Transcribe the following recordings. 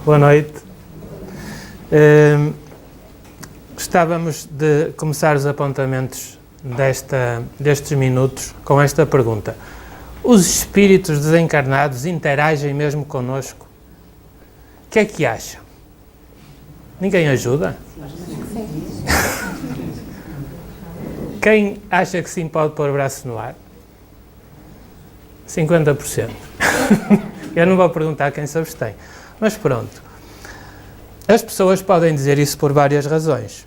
Boa noite. Gostávamos de começar os apontamentos destes minutos com esta pergunta. Os espíritos desencarnados interagem mesmo connosco? O que é que acham? Ninguém ajuda? Quem acha que sim pode pôr o braço no ar? 50%. Eu não vou perguntar quem se abstém. Mas pronto. As pessoas podem dizer isso por várias razões.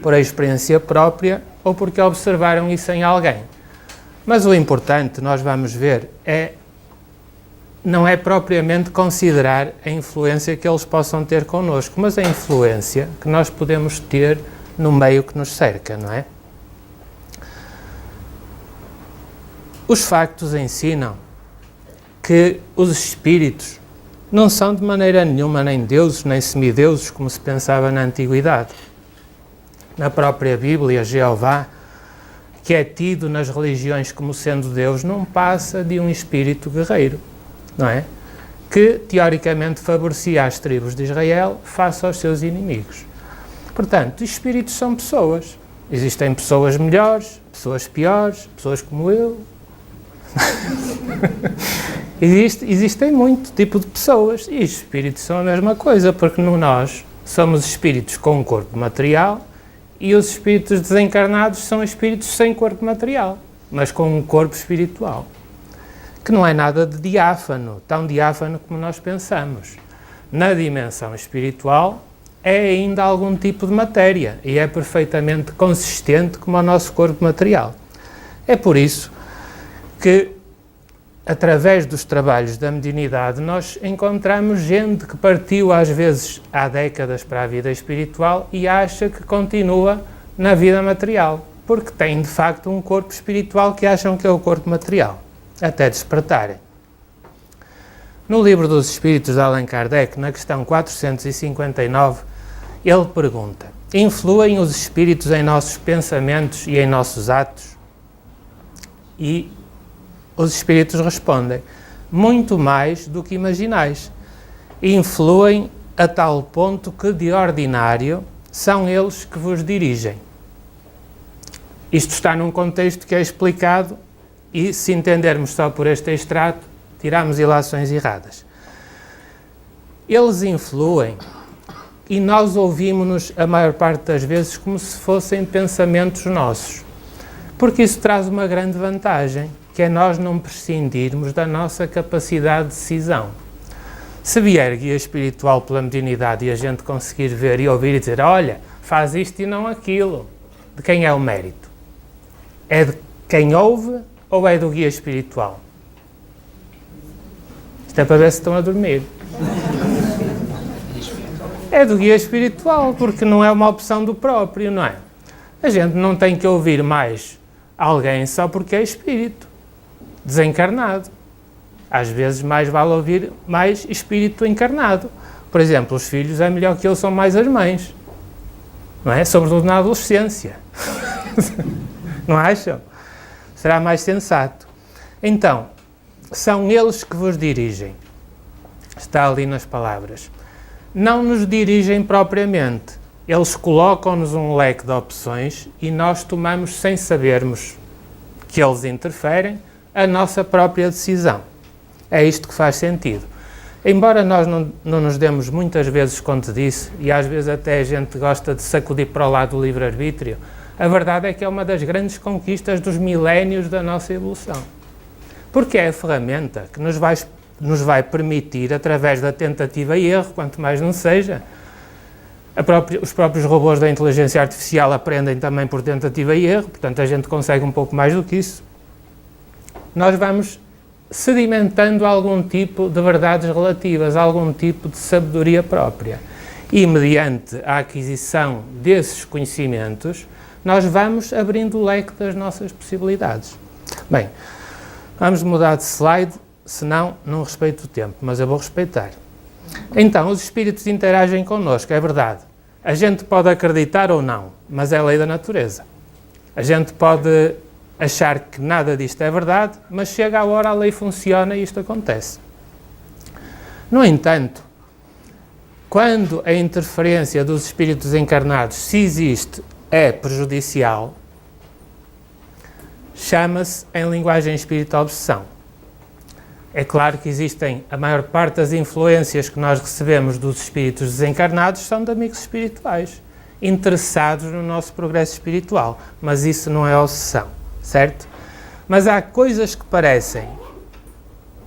Por experiência própria ou porque observaram isso em alguém. Mas o importante, nós vamos ver, não é propriamente considerar a influência que eles possam ter connosco, mas a influência que nós podemos ter no meio que nos cerca, não é? Os factos ensinam que os espíritos não são de maneira nenhuma nem deuses, nem semideuses, como se pensava na antiguidade. Na própria Bíblia, Jeová, que é tido nas religiões como sendo Deus, não passa de um espírito guerreiro, não é? Que, teoricamente, favorecia as tribos de Israel face aos seus inimigos. Portanto, espíritos são pessoas. Existem pessoas melhores, pessoas piores, pessoas como eu. Existem muito tipo de pessoas e os espíritos são a mesma coisa, porque nós somos espíritos com um corpo material e os espíritos desencarnados são espíritos sem corpo material, mas com um corpo espiritual, que não é nada de diáfano, tão diáfano como nós pensamos. Na dimensão espiritual é ainda algum tipo de matéria e é perfeitamente consistente como o nosso corpo material. É por isso que, através dos trabalhos da mediunidade, nós encontramos gente que partiu, às vezes, há décadas para a vida espiritual e acha que continua na vida material, porque tem, de facto, um corpo espiritual que acham que é o corpo material, até despertarem. No livro dos Espíritos de Allan Kardec, na questão 459, ele pergunta: influem os espíritos em nossos pensamentos e em nossos atos? E os espíritos respondem: muito mais do que imaginais. Influem a tal ponto que, de ordinário, são eles que vos dirigem. Isto está num contexto que é explicado e, se entendermos só por este extrato, tiramos ilações erradas. Eles influem e nós ouvimos-nos a maior parte das vezes como se fossem pensamentos nossos, porque isso traz uma grande vantagem, que é nós não prescindirmos da nossa capacidade de decisão. Se vier guia espiritual pela mediunidade e a gente conseguir ver e ouvir e dizer: olha, faz isto e não aquilo, de quem é o mérito? É de quem ouve ou é do guia espiritual? Isto é para ver se estão a dormir. É do guia espiritual, porque não é uma opção do próprio, não é? A gente não tem que ouvir mais alguém só porque é espírito desencarnado. Às vezes mais vale ouvir mais espírito encarnado. Por exemplo, os filhos é melhor que eles, são mais as mães, não é? Sobretudo na adolescência. Não acham? Será mais sensato. Então, são eles que vos dirigem. Está ali nas palavras. Não nos dirigem propriamente. Eles colocam-nos um leque de opções e nós tomamos, sem sabermos que eles interferem, a nossa própria decisão. É isto que faz sentido. Embora nós não nos demos muitas vezes conta disso, e às vezes até a gente gosta de sacudir para o lado do livre-arbítrio, a verdade é que é uma das grandes conquistas dos milénios da nossa evolução. Porque é a ferramenta que nos vai permitir, através da tentativa e erro, quanto mais não seja, os próprios robôs da inteligência artificial aprendem também por tentativa e erro, portanto a gente consegue um pouco mais do que isso. Nós vamos sedimentando algum tipo de verdades relativas, algum tipo de sabedoria própria. E, mediante a aquisição desses conhecimentos, nós vamos abrindo o leque das nossas possibilidades. Bem, vamos mudar de slide, senão não respeito o tempo, mas eu vou respeitar. Então, os espíritos interagem connosco, é verdade. A gente pode acreditar ou não, mas é a lei da natureza. A gente pode achar que nada disto é verdade, mas chega a hora, a lei funciona e isto acontece. No entanto, quando a interferência dos espíritos encarnados, se existe, é prejudicial, chama-se, em linguagem espírita, obsessão. É claro que existem, a maior parte das influências que nós recebemos dos espíritos desencarnados são de amigos espirituais, interessados no nosso progresso espiritual, mas isso não é obsessão, certo? Mas há coisas que parecem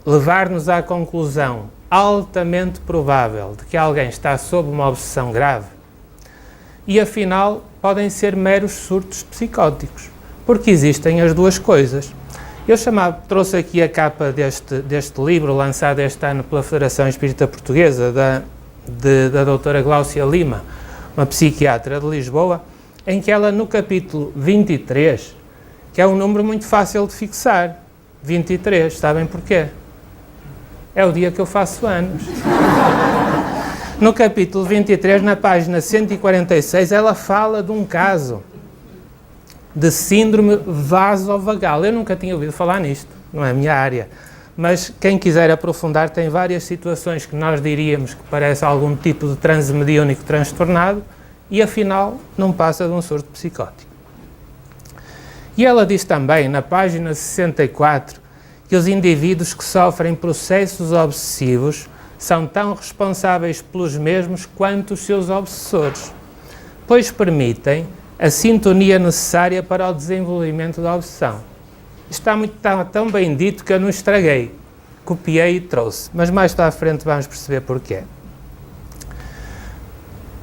levar-nos à conclusão altamente provável de que alguém está sob uma obsessão grave e, afinal, podem ser meros surtos psicóticos, porque existem as duas coisas. Eu trouxe aqui a capa deste livro, lançado este ano pela Federação Espírita Portuguesa, da doutora Gláucia Lima, uma psiquiatra de Lisboa, em que ela, no capítulo 23, que é um número muito fácil de fixar, 23, sabem porquê? É o dia que eu faço anos. No capítulo 23, na página 146, ela fala de um caso de síndrome vasovagal. Eu nunca tinha ouvido falar nisto, não é a minha área, mas quem quiser aprofundar tem várias situações que nós diríamos que parece algum tipo de transe mediúnico transtornado e afinal não passa de um surto psicótico. E ela diz também, na página 64, que os indivíduos que sofrem processos obsessivos são tão responsáveis pelos mesmos quanto os seus obsessores, pois permitem a sintonia necessária para o desenvolvimento da obsessão. Está tão bem dito que eu não estraguei, copiei e trouxe, mas mais à frente vamos perceber porquê.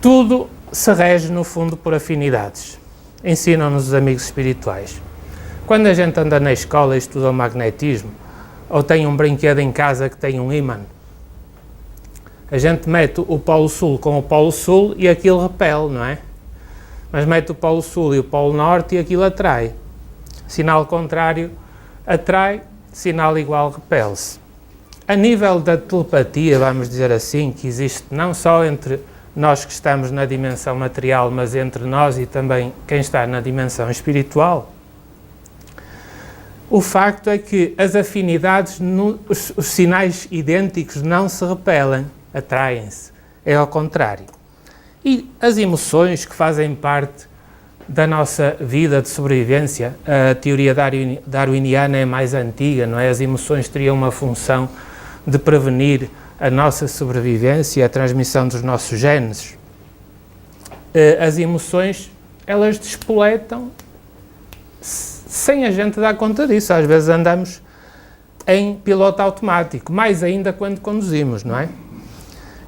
Tudo se rege, no fundo, por afinidades. Ensinam-nos os amigos espirituais. Quando a gente anda na escola e estuda o magnetismo, ou tem um brinquedo em casa que tem um ímã, a gente mete o Polo Sul com o Polo Sul e aquilo repele, não é? Mas mete o Polo Sul e o Polo Norte e aquilo atrai. Sinal contrário atrai, sinal igual repele-se. A nível da telepatia, vamos dizer assim, que existe não só entre nós que estamos na dimensão material, mas entre nós e também quem está na dimensão espiritual, o facto é que as afinidades, os sinais idênticos não se repelem, atraem-se, é ao contrário. E as emoções que fazem parte da nossa vida de sobrevivência, a teoria darwiniana é mais antiga, não é? As emoções teriam uma função de prevenir a nossa sobrevivência, a transmissão dos nossos genes. As emoções, elas despoletam sem a gente dar conta disso. Às vezes andamos em piloto automático, mais ainda quando conduzimos, não é?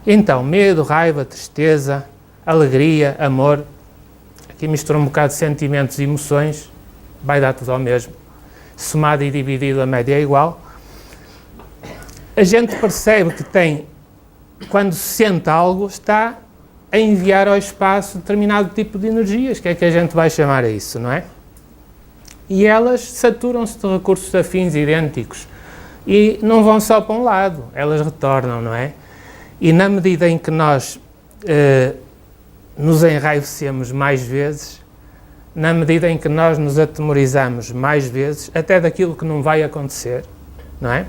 Então, medo, raiva, tristeza, alegria, amor, aqui mistura um bocado de sentimentos e emoções, vai dar tudo ao mesmo. Somado e dividido, a média é igual. A gente percebe que quando se sente algo, está a enviar ao espaço determinado tipo de energias, que é que a gente vai chamar a isso, não é? E elas saturam-se de recursos afins idênticos e não vão só para um lado, elas retornam, não é? E na medida em que nós nos enraivecemos mais vezes, na medida em que nós nos atemorizamos mais vezes, até daquilo que não vai acontecer, não é?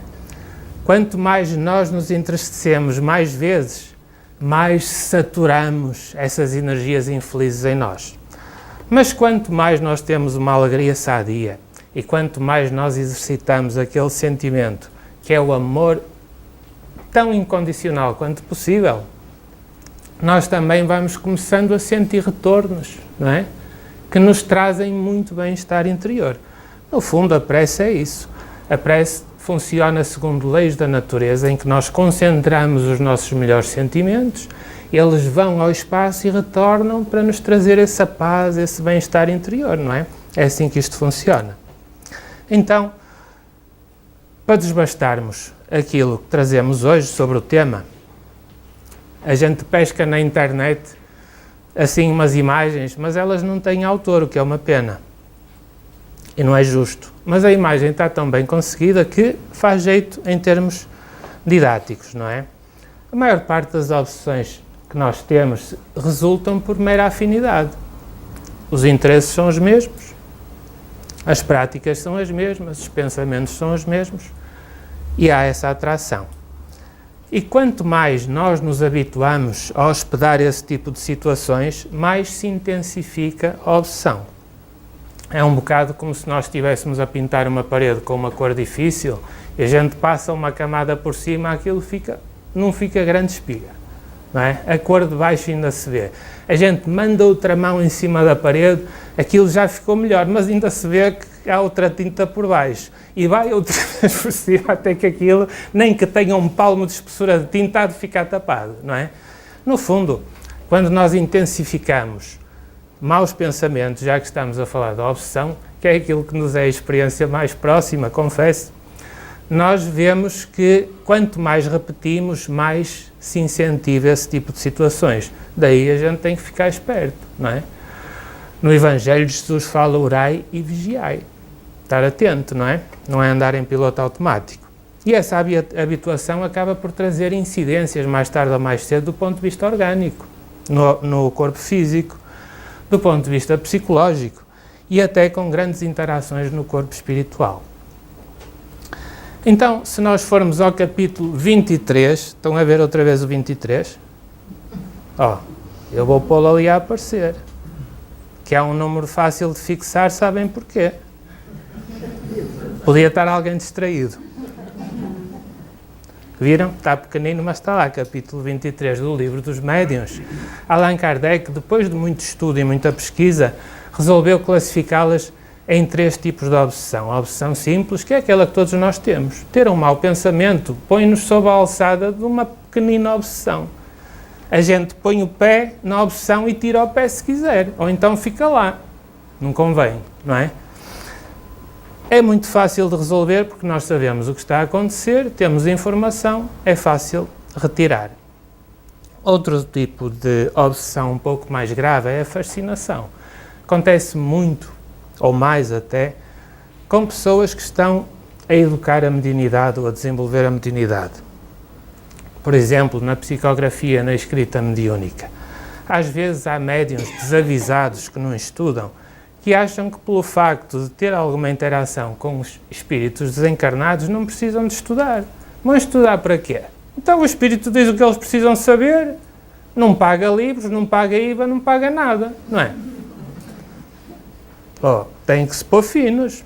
Quanto mais nós nos entristecemos mais vezes, mais saturamos essas energias infelizes em nós. Mas quanto mais nós temos uma alegria sadia e quanto mais nós exercitamos aquele sentimento que é o amor tão incondicional quanto possível, nós também vamos começando a sentir retornos, não é? Que nos trazem muito bem-estar interior. No fundo, a prece é isso. A prece funciona segundo leis da natureza, em que nós concentramos os nossos melhores sentimentos, eles vão ao espaço e retornam para nos trazer essa paz, esse bem-estar interior, não é? É assim que isto funciona. Então, para desbastarmos aquilo que trazemos hoje sobre o tema, a gente pesca na internet assim umas imagens, mas elas não têm autor, o que é uma pena. E não é justo. Mas a imagem está tão bem conseguida que faz jeito em termos didáticos, não é? A maior parte das obsessões que nós temos resultam por mera afinidade. Os interesses são os mesmos, as práticas são as mesmas, os pensamentos são os mesmos e há essa atração. E quanto mais nós nos habituamos a hospedar esse tipo de situações, mais se intensifica a obsessão. É um bocado como se nós estivéssemos a pintar uma parede com uma cor difícil e a gente passa uma camada por cima, aquilo não fica grande espiga, não é? A cor de baixo ainda se vê. A gente manda outra mão em cima da parede, aquilo já ficou melhor, mas ainda se vê que há outra tinta por baixo. E vai outra vez por cima até que aquilo, nem que tenha um palmo de espessura de tinta, há de ficar tapado, não é? No fundo, quando nós intensificamos maus pensamentos, já que estamos a falar da obsessão, que é aquilo que nos é a experiência mais próxima, confesso, nós vemos que quanto mais repetimos, mais se incentiva esse tipo de situações. Daí a gente tem que ficar esperto, não é? No Evangelho, Jesus fala: orai e vigiai. Estar atento, não é? Não é andar em piloto automático. E essa habituação acaba por trazer incidências mais tarde ou mais cedo do ponto de vista orgânico, no corpo físico, do ponto de vista psicológico e até com grandes interações no corpo espiritual. Então, se nós formos ao capítulo 23, estão a ver outra vez o 23? Eu vou pô-lo ali a aparecer, que é um número fácil de fixar, sabem porquê? Podia estar alguém distraído. Viram? Está pequenino, mas está lá, capítulo 23 do Livro dos Médiuns. Allan Kardec, depois de muito estudo e muita pesquisa, resolveu classificá-las em 3 tipos de obsessão. A obsessão simples, que é aquela que todos nós temos. Ter um mau pensamento põe-nos sob a alçada de uma pequenina obsessão. A gente põe o pé na obsessão e tira o pé se quiser, ou então fica lá. Não convém, não é? É muito fácil de resolver porque nós sabemos o que está a acontecer, temos informação, é fácil retirar. Outro tipo de obsessão um pouco mais grave é a fascinação. Acontece muito, ou mais até, com pessoas que estão a educar a mediunidade ou a desenvolver a mediunidade. Por exemplo, na psicografia, na escrita mediúnica. Às vezes há médiuns desavisados que não estudam, que acham que pelo facto de ter alguma interação com os espíritos desencarnados não precisam de estudar. Vão estudar para quê? Então o espírito diz o que eles precisam saber, não paga livros, não paga IVA, não paga nada, não é? Tem que se pôr finos,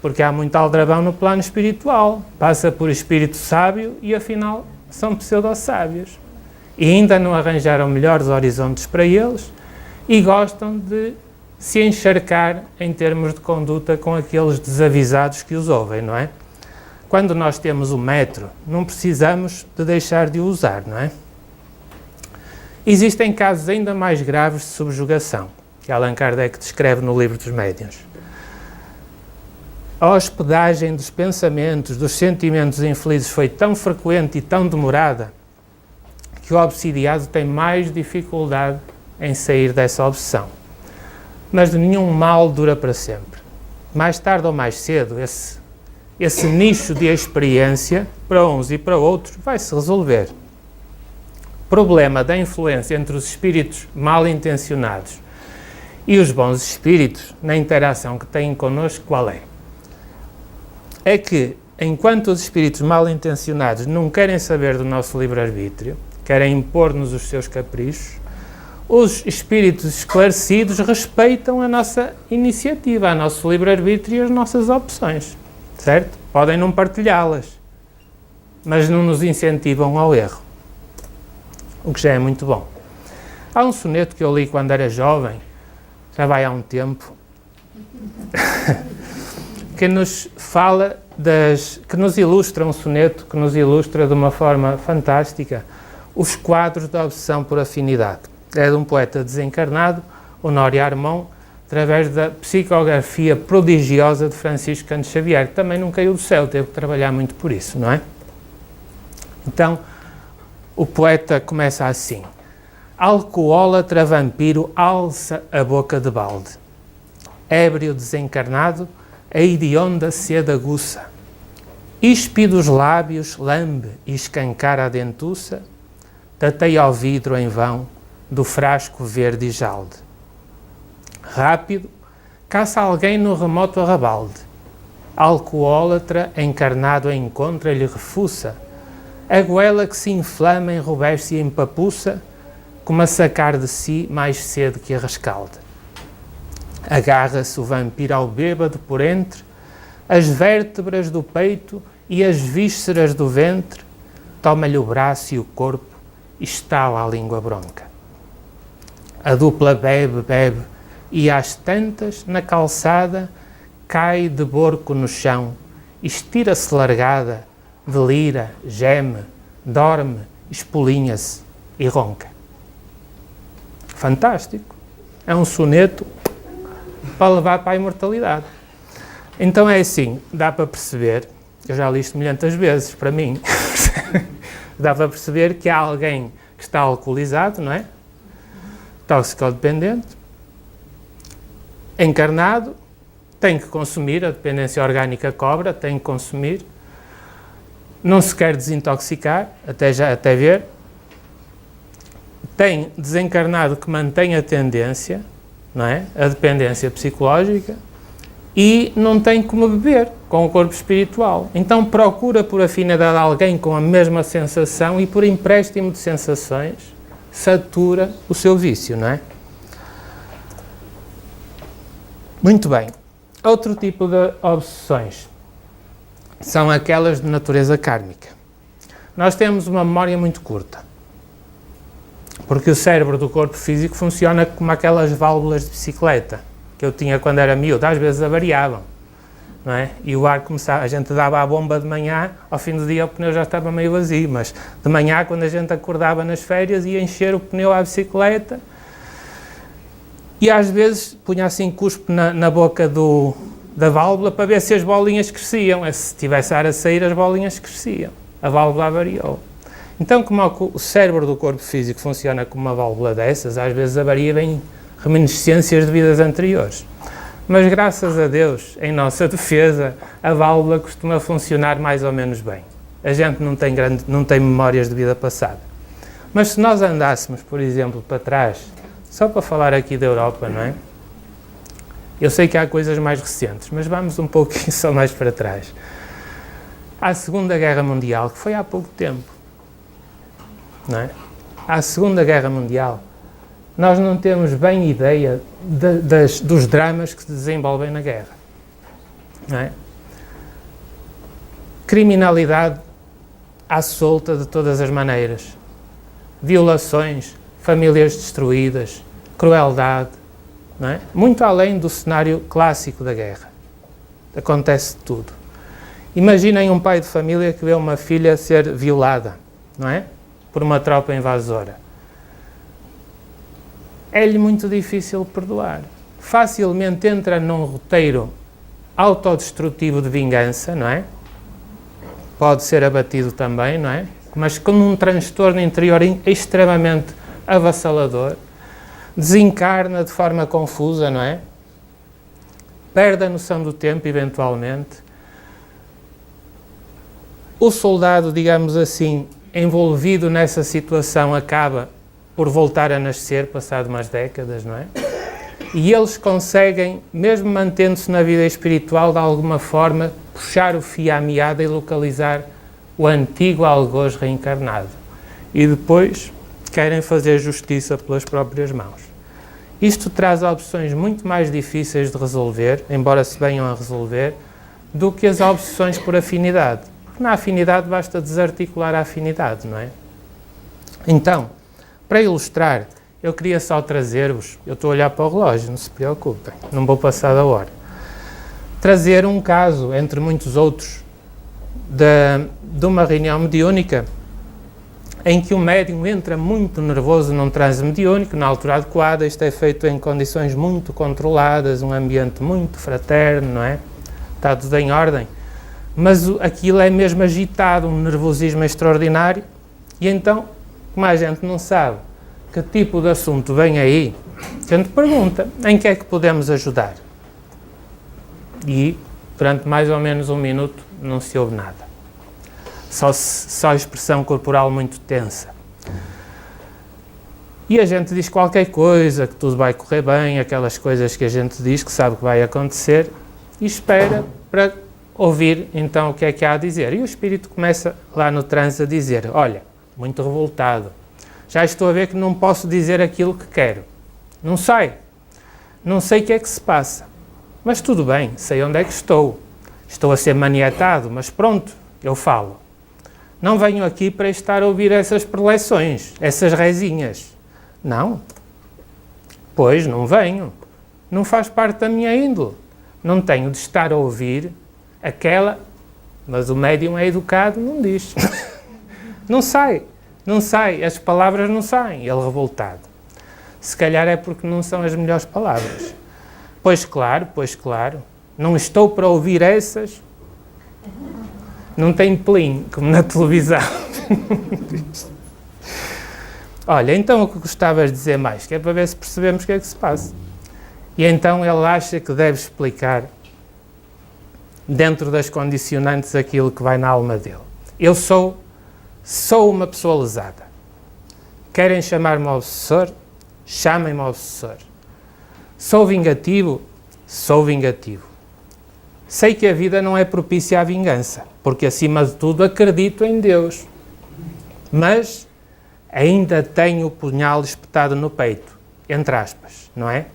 porque há muito aldrabão no plano espiritual. Passa por espírito sábio e afinal são pseudo-sábios. E ainda não arranjaram melhores horizontes para eles e gostam de se encharcar em termos de conduta com aqueles desavisados que os ouvem, não é? Quando nós temos o metro, não precisamos de deixar de o usar, não é? Existem casos ainda mais graves de subjugação, que Allan Kardec descreve no Livro dos Médiuns. A hospedagem dos pensamentos, dos sentimentos infelizes foi tão frequente e tão demorada que o obsidiado tem mais dificuldade em sair dessa obsessão. Mas nenhum mal dura para sempre. Mais tarde ou mais cedo, esse nicho de experiência, para uns e para outros, vai se resolver. O problema da influência entre os espíritos mal intencionados e os bons espíritos, na interação que têm connosco, qual é? É que, enquanto os espíritos mal intencionados não querem saber do nosso livre-arbítrio, querem impor-nos os seus caprichos, os espíritos esclarecidos respeitam a nossa iniciativa, o nosso livre-arbítrio e as nossas opções, certo? Podem não partilhá-las, mas não nos incentivam ao erro, o que já é muito bom. Há um soneto que eu li quando era jovem, já vai há um tempo, que nos fala que nos ilustra um soneto, que nos ilustra de uma forma fantástica os quadros da obsessão por afinidade. É de um poeta desencarnado, Honório Armão, através da psicografia prodigiosa de Francisco Cândido Xavier, que também não caiu do céu, teve que trabalhar muito por isso, não é? Então, o poeta começa assim: alcoólatra vampiro alça a boca de balde, ébrio desencarnado, a hedionda sede aguça, ispe dos lábios lambe e escancara a dentuça, tateia ao vidro em vão do frasco verde e jalde. Rápido, caça alguém no remoto arrabalde, alcoólatra encarnado encontra-lhe refuça, A goela que se inflama, enrubesce e empapuça, como a sacar de si mais cedo que a rescalda. Agarra-se o vampiro ao bêbado por entre as vértebras do peito e as vísceras do ventre, toma-lhe o braço e o corpo e estala a língua bronca. A dupla bebe, e às tantas, na calçada, cai de borco no chão, estira-se largada, delira, geme, dorme, espolinha-se e ronca. Fantástico! É um soneto para levar para a imortalidade. Então é assim, dá para perceber, eu já li isto milhentas vezes, para mim, dá para perceber que há alguém que está alcoolizado, não é? Toxicodependente, encarnado, tem que consumir, a dependência orgânica cobra, tem que consumir, não se quer desintoxicar, até ver, tem desencarnado que mantém a tendência, não é? A dependência psicológica, e não tem como beber com o corpo espiritual. Então procura por afinidade alguém com a mesma sensação e por empréstimo de sensações satura o seu vício, não é? Muito bem. Outro tipo de obsessões são aquelas de natureza kármica. Nós temos uma memória muito curta, porque o cérebro do corpo físico funciona como aquelas válvulas de bicicleta que eu tinha quando era miúdo, às vezes avariavam, não é? E o ar começava, a gente dava a bomba de manhã, ao fim do dia o pneu já estava meio vazio, mas de manhã, quando a gente acordava nas férias, ia encher o pneu à bicicleta e às vezes punha assim cuspe na boca da válvula para ver se as bolinhas cresciam. Se tivesse ar a sair, as bolinhas cresciam. A válvula avariou. Então, como o cérebro do corpo físico funciona como uma válvula dessas, às vezes avaria bem reminiscências de vidas anteriores. Mas, graças a Deus, em nossa defesa, a válvula costuma funcionar mais ou menos bem. A gente não tem memórias de vida passada. Mas se nós andássemos, por exemplo, para trás, só para falar aqui da Europa, não é? Eu sei que há coisas mais recentes, mas vamos um pouquinho só mais para trás. À Segunda Guerra Mundial, que foi há pouco tempo, não é? À Segunda Guerra Mundial, nós não temos bem ideia dos dramas que se desenvolvem na guerra, não é? Criminalidade à solta de todas as maneiras, violações, famílias destruídas, crueldade, não é? Muito além do cenário clássico da guerra. Acontece tudo. Imaginem um pai de família que vê uma filha ser violada, não é? Por uma tropa invasora. É-lhe muito difícil perdoar. Facilmente entra num roteiro autodestrutivo de vingança, não é? Pode ser abatido também, não é? Mas com um transtorno interior extremamente avassalador. Desencarna de forma confusa, não é? Perde a noção do tempo, eventualmente. O soldado, digamos assim, envolvido nessa situação, acaba por voltar a nascer, passado umas décadas, não é? E eles conseguem, mesmo mantendo-se na vida espiritual, de alguma forma, puxar o fio à meada e localizar o antigo algoz reencarnado. E depois querem fazer justiça pelas próprias mãos. Isto traz opções muito mais difíceis de resolver, embora se venham a resolver, do que as obsessões por afinidade. Porque na afinidade basta desarticular a afinidade, não é? Então, para ilustrar, eu queria só trazer-vos, eu estou a olhar para o relógio, não se preocupem, não vou passar da hora, trazer um caso, entre muitos outros, de uma reunião mediúnica, em que o médium entra muito nervoso num transe mediúnico, na altura adequada. Isto é feito em condições muito controladas, um ambiente muito fraterno, não é? Está tudo em ordem. Mas aquilo é mesmo agitado, um nervosismo extraordinário, e então, como a gente não sabe que tipo de assunto vem aí, a gente pergunta, em que é que podemos ajudar? E, durante mais ou menos um minuto, não se ouve nada. Só expressão corporal muito tensa. E a gente diz qualquer coisa, que tudo vai correr bem, aquelas coisas que a gente diz que sabe que vai acontecer, e espera para ouvir então o que é que há a dizer. E o espírito começa lá no transe a dizer, olha, muito revoltado, já estou a ver que não posso dizer aquilo que quero. Não sei o que é que se passa, mas tudo bem, sei onde é que estou. Estou a ser maniatado, mas pronto, eu falo. Não venho aqui para estar a ouvir essas preleções, essas rezinhas. Não. Pois, não venho. Não faz parte da minha índole. Não tenho de estar a ouvir aquela... Mas o médium é educado, não diz. Não sai, as palavras não saem. Ele revoltado. Se calhar é porque não são as melhores palavras. Pois claro. Não estou para ouvir essas. Não tem plim, como na televisão. Olha, então o que gostavas de dizer mais? Que é para ver se percebemos o que é que se passa. E então ele acha que deve explicar, dentro das condicionantes, aquilo que vai na alma dele. Eu sou uma pessoa lesada. Querem chamar-me obsessor? Chamem-me obsessor. Sou vingativo? Sou vingativo. Sei que a vida não é propícia à vingança, porque acima de tudo acredito em Deus. Mas ainda tenho o punhal espetado no peito, entre aspas, não é?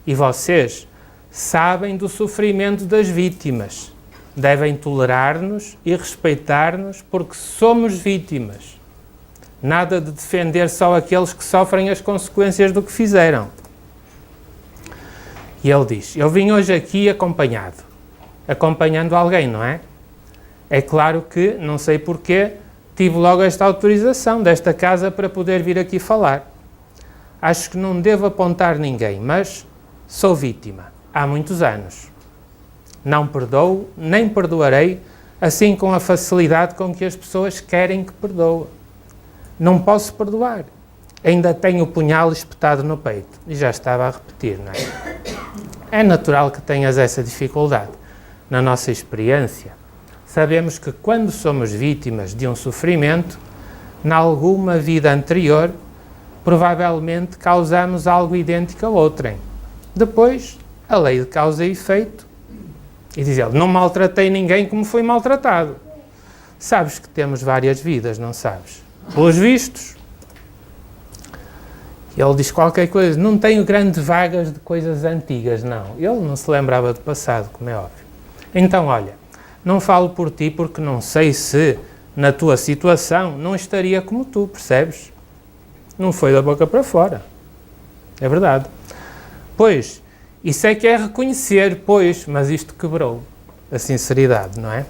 E vocês sabem do sofrimento das vítimas. Devem tolerar-nos e respeitar-nos porque somos vítimas. Nada de defender só aqueles que sofrem as consequências do que fizeram. E ele diz, eu vim hoje aqui acompanhando alguém, não é? É claro que, não sei porquê, tive logo esta autorização desta casa para poder vir aqui falar. Acho que não devo apontar ninguém, mas sou vítima, há muitos anos. Não perdoo, nem perdoarei, assim com a facilidade com que as pessoas querem que perdoe. Não posso perdoar. Ainda tenho o punhal espetado no peito. E já estava a repetir, não é? É natural que tenhas essa dificuldade. Na nossa experiência, sabemos que quando somos vítimas de um sofrimento, em alguma vida anterior, provavelmente causamos algo idêntico a outrem. Depois, a lei de causa e efeito, e diz ele, não maltratei ninguém como fui maltratado. Sabes que temos várias vidas, não sabes? Pelos vistos. Ele diz qualquer coisa, não tenho grandes vagas de coisas antigas, não. Ele não se lembrava do passado, como é óbvio. Então, olha, não falo por ti porque não sei se, na tua situação, não estaria como tu, percebes? Não foi da boca para fora. É verdade. Pois, isso é que é reconhecer, pois, mas isto quebrou a sinceridade, não é?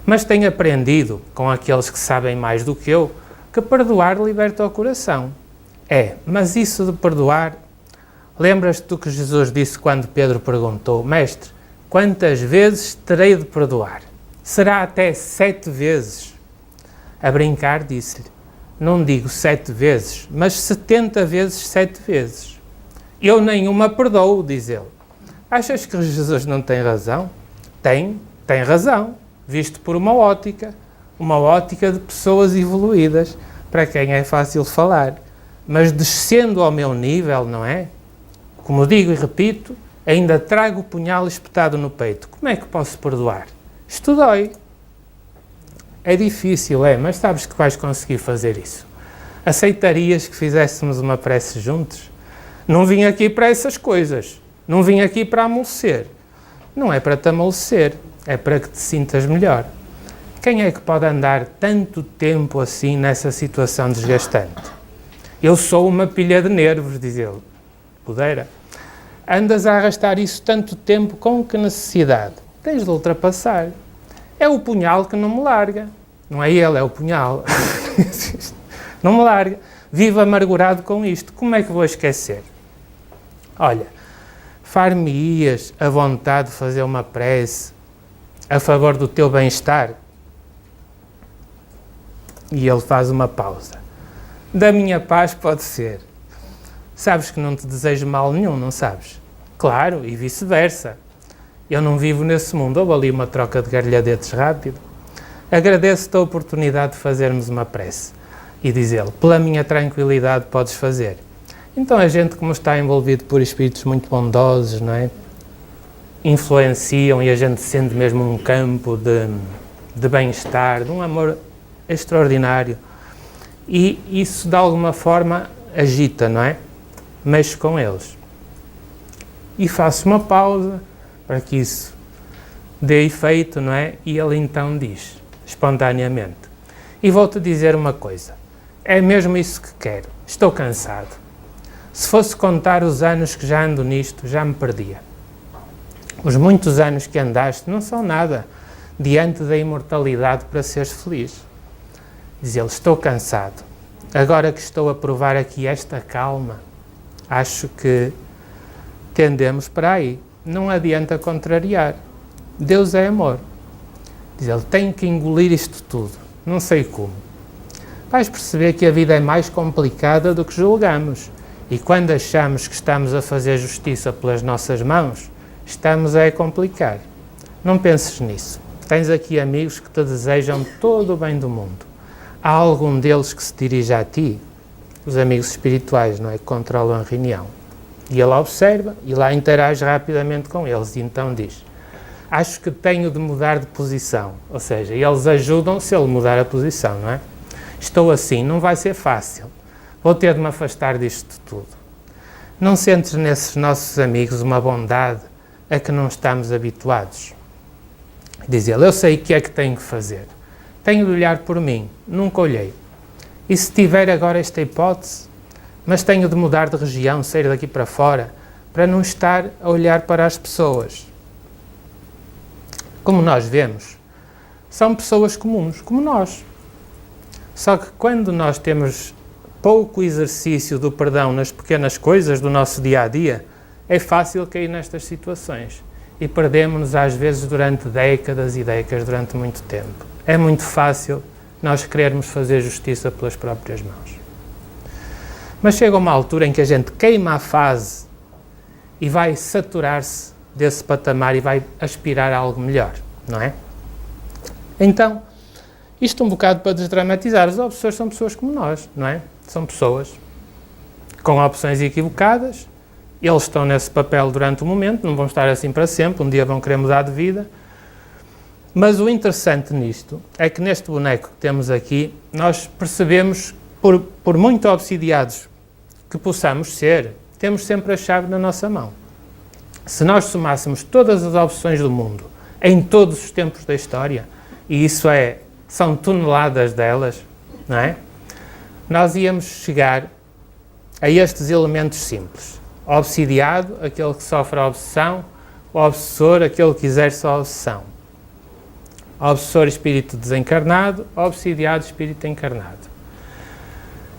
Mas tenho aprendido, com aqueles que sabem mais do que eu, que perdoar liberta o coração. É, mas isso de perdoar, lembras-te do que Jesus disse quando Pedro perguntou, Mestre, quantas vezes terei de perdoar? Será até 7 vezes? A brincar disse-lhe, não digo 7 vezes, mas 70 vezes 7 vezes. Eu nenhuma perdoo, diz ele. Achas que Jesus não tem razão? Tem razão, visto por uma ótica de pessoas evoluídas, para quem é fácil falar. Mas descendo ao meu nível, não é? Como digo e repito, ainda trago o punhal espetado no peito. Como é que posso perdoar? Isto dói. É difícil, mas sabes que vais conseguir fazer isso. Aceitarias que fizéssemos uma prece juntos? Não vim aqui para essas coisas. Não vim aqui para amolecer. Não é para te amolecer, é para que te sintas melhor. Quem é que pode andar tanto tempo assim nessa situação desgastante? Eu sou uma pilha de nervos, diz ele. Pudera. Andas a arrastar isso tanto tempo, com que necessidade? Tens de ultrapassar. É o punhal que não me larga. Não é ele, é o punhal. Não me larga. Vivo amargurado com isto. Como é que vou esquecer? Olha, far-me-ias a vontade de fazer uma prece a favor do teu bem-estar? E ele faz uma pausa. Da minha paz pode ser. Sabes que não te desejo mal nenhum, não sabes? Claro, e vice-versa. Eu não vivo nesse mundo. Houve ali uma troca de gargalhadetes rápido. Agradeço-te a oportunidade de fazermos uma prece. E diz ele, pela minha tranquilidade podes fazer. Então a gente, como está envolvido por espíritos muito bondosos, não é? influenciam e a gente sente mesmo um campo de bem-estar, de um amor extraordinário. E isso, de alguma forma, agita, não é? Mexe com eles. E faço uma pausa para que isso dê efeito, não é? E ele então diz, espontaneamente, e vou-te dizer uma coisa, é mesmo isso que quero, estou cansado. Se fosse contar os anos que já ando nisto, já me perdia. Os muitos anos que andaste não são nada diante da imortalidade para seres feliz. Diz ele, estou cansado. Agora que estou a provar aqui esta calma, acho que tendemos para aí. Não adianta contrariar. Deus é amor. Diz ele, tenho que engolir isto tudo. Não sei como. Vais perceber que a vida é mais complicada do que julgamos. E quando achamos que estamos a fazer justiça pelas nossas mãos, estamos a complicar. Não penses nisso. Tens aqui amigos que te desejam todo o bem do mundo. Há algum deles que se dirige a ti? Os amigos espirituais, não é? Que controlam a reunião. E ele observa e lá interage rapidamente com eles. E então diz, acho que tenho de mudar de posição. Ou seja, eles ajudam se ele mudar a posição, não é? Estou assim, não vai ser fácil. Vou ter de me afastar disto tudo. Não sentes nesses nossos amigos uma bondade a que não estamos habituados? Diz ele, eu sei o que é que tenho que fazer. Tenho de olhar por mim, nunca olhei. E se tiver agora esta hipótese, mas tenho de mudar de região, sair daqui para fora, para não estar a olhar para as pessoas. Como nós vemos, são pessoas comuns, como nós. Só que quando nós temos pouco exercício do perdão nas pequenas coisas do nosso dia-a-dia, é fácil cair nestas situações. E perdemos-nos às vezes durante décadas e décadas, durante muito tempo. É muito fácil nós querermos fazer justiça pelas próprias mãos. Mas chega uma altura em que a gente queima a fase e vai saturar-se desse patamar e vai aspirar a algo melhor, não é? Então, isto um bocado para desdramatizar. Os obsessores são pessoas como nós, não é? São pessoas com opções equivocadas, eles estão nesse papel durante o momento, não vão estar assim para sempre, um dia vão querer mudar de vida. Mas o interessante nisto é que neste boneco que temos aqui, nós percebemos, por muito obsidiados que possamos ser, temos sempre a chave na nossa mão. Se nós somássemos todas as opções do mundo, em todos os tempos da história, e isso são toneladas delas, não é? Nós íamos chegar a estes elementos simples. O obsidiado, aquele que sofre a obsessão, o obsessor, aquele que exerce a obsessão. O obsessor, espírito desencarnado, o obsidiado, espírito encarnado.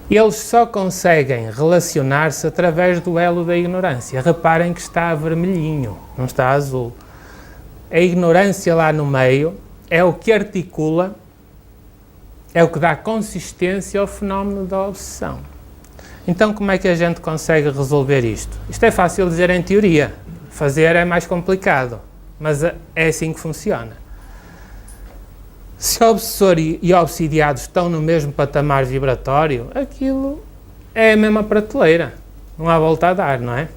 Eles só conseguem relacionar-se através do elo da ignorância. Reparem que está vermelhinho, não está azul. A ignorância lá no meio é o que articula, é o que dá consistência ao fenómeno da obsessão. Então, como é que a gente consegue resolver isto? Isto é fácil dizer em teoria, fazer é mais complicado, mas é assim que funciona. Se o obsessor e o obsidiado estão no mesmo patamar vibratório, aquilo é a mesma prateleira, não há volta a dar, não é?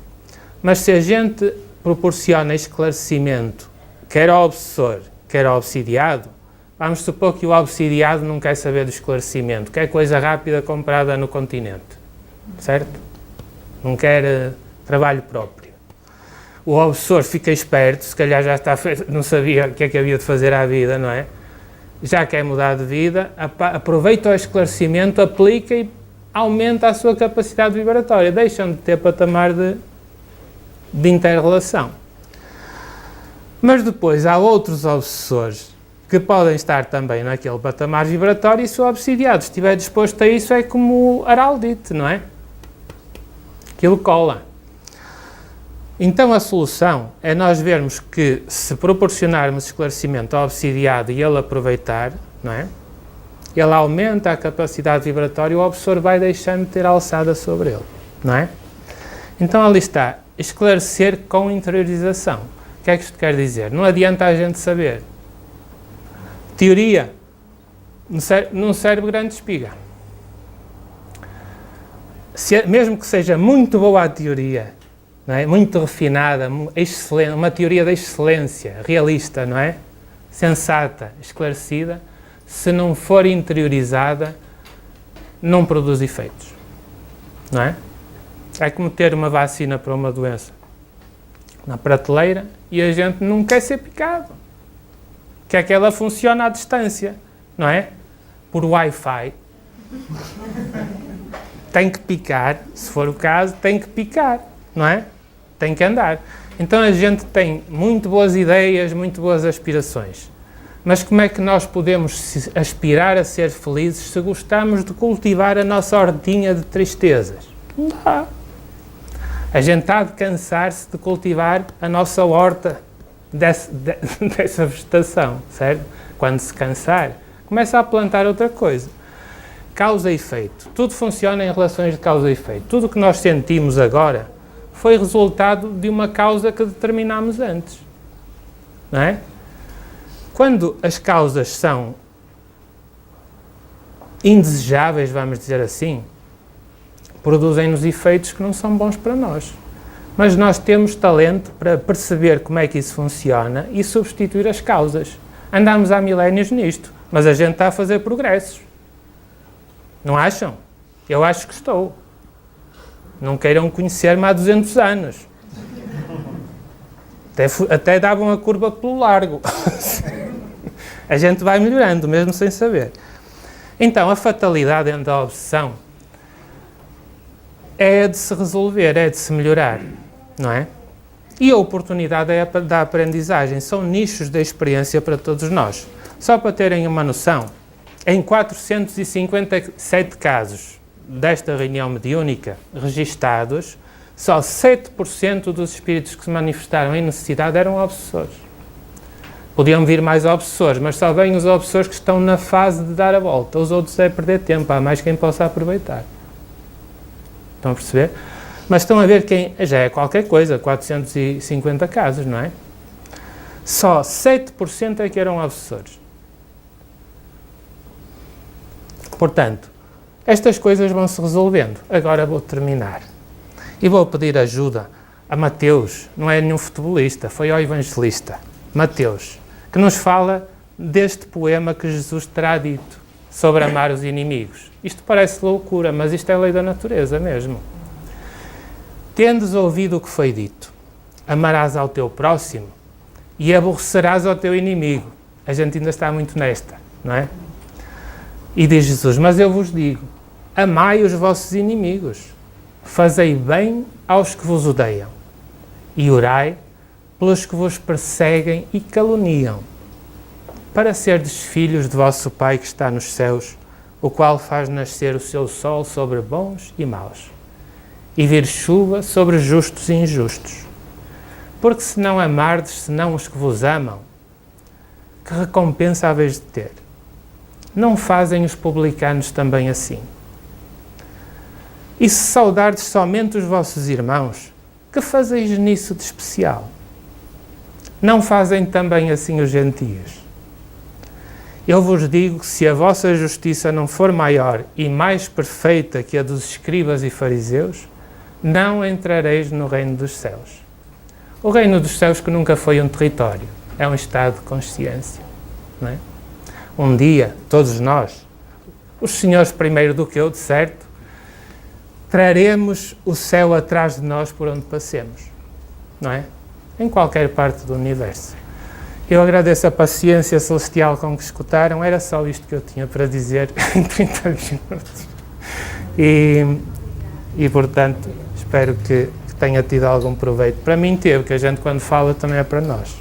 Mas se a gente proporciona esclarecimento, quer ao obsessor, quer ao obsidiado, vamos supor que o obsidiado não quer saber do esclarecimento, quer coisa rápida comprada no continente. Certo? Não quer trabalho próprio. O obsessor fica esperto, se calhar já está não sabia o que é que havia de fazer à vida, não é? Já quer mudar de vida, aproveita o esclarecimento, aplica e aumenta a sua capacidade vibratória, deixam de ter patamar de inter-relação. Mas depois há outros obsessores que podem estar também naquele patamar vibratório e se o obsidiado estiver disposto a isso é como o araldite, não é? Aquilo cola. Então a solução é nós vermos que se proporcionarmos esclarecimento ao obsidiado e ele aproveitar, não é? Ele aumenta a capacidade vibratória e o obsessor vai deixando de ter alçada sobre ele, não é? Então ali está, esclarecer com interiorização. O que é que isto quer dizer? Não adianta a gente saber. Teoria não serve grande espiga. Mesmo que seja muito boa a teoria não é? Muito refinada, uma teoria da excelência, realista, não é? Sensata, esclarecida, se não for interiorizada, não produz efeitos, não é? É como ter uma vacina para uma doença na prateleira e a gente não quer ser picado. Quer que ela funcione à distância, não é? Por Wi-Fi. Tem que picar, se for o caso, tem que picar, não é? Tem que andar. Então a gente tem muito boas ideias, muito boas aspirações. Mas como é que nós podemos aspirar a ser felizes se gostamos de cultivar a nossa hortinha de tristezas? Não dá. A gente há de cansar-se de cultivar a nossa horta dessa vegetação, certo? Quando se cansar, começa a plantar outra coisa. Causa e efeito. Tudo funciona em relações de causa e efeito. Tudo o que nós sentimos agora foi resultado de uma causa que determinámos antes. Não é? Quando as causas são indesejáveis, vamos dizer assim, produzem-nos efeitos que não são bons para nós. Mas nós temos talento para perceber como é que isso funciona e substituir as causas. Andamos há milénios nisto, mas a gente está a fazer progressos. Não acham? Eu acho que estou. Não queiram conhecer-me há 200 anos. Até davam a curva pelo largo. A gente vai melhorando, mesmo sem saber. Então, a fatalidade dentro da obsessão é de se resolver, é de se melhorar, não é? E a oportunidade é da aprendizagem. São nichos da experiência para todos nós. Só para terem uma noção, em 457 casos desta reunião mediúnica registados, só 7% dos espíritos que se manifestaram em necessidade eram obsessores. Podiam vir mais obsessores, mas só vêm os obsessores que estão na fase de dar a volta. Os outros é perder tempo, há mais quem possa aproveitar. Estão a perceber? Mas estão a ver quem... Já é qualquer coisa, 450 casos, não é? Só 7% é que eram obsessores. Portanto, estas coisas vão se resolvendo. Agora vou terminar. E vou pedir ajuda a Mateus, não é nenhum futebolista, foi ao evangelista, Mateus, que nos fala deste poema que Jesus terá dito sobre amar os inimigos. Isto parece loucura, mas isto é lei da natureza mesmo. Tendes ouvido o que foi dito, amarás ao teu próximo e aborrecerás ao teu inimigo. A gente ainda está muito nesta, não é? E diz Jesus, mas eu vos digo, amai os vossos inimigos, fazei bem aos que vos odeiam e orai pelos que vos perseguem e caluniam, para serdes filhos de vosso Pai que está nos céus, o qual faz nascer o seu sol sobre bons e maus, e vir chuva sobre justos e injustos. Porque se não amardes senão os que vos amam, que recompensa haveis de ter? Não fazem os publicanos também assim? E se saudardes somente os vossos irmãos, que fazeis nisso de especial? Não fazem também assim os gentios? Eu vos digo que se a vossa justiça não for maior e mais perfeita que a dos escribas e fariseus, não entrareis no reino dos céus. O reino dos céus que nunca foi um território, é um estado de consciência, não é? Um dia, todos nós, os senhores primeiro do que eu, de certo, traremos o céu atrás de nós por onde passemos, não é? Em qualquer parte do universo. Eu agradeço a paciência celestial com que escutaram, era só isto que eu tinha para dizer em 30 minutos. E portanto, espero que tenha tido algum proveito. Para mim teve, que a gente quando fala também é para nós.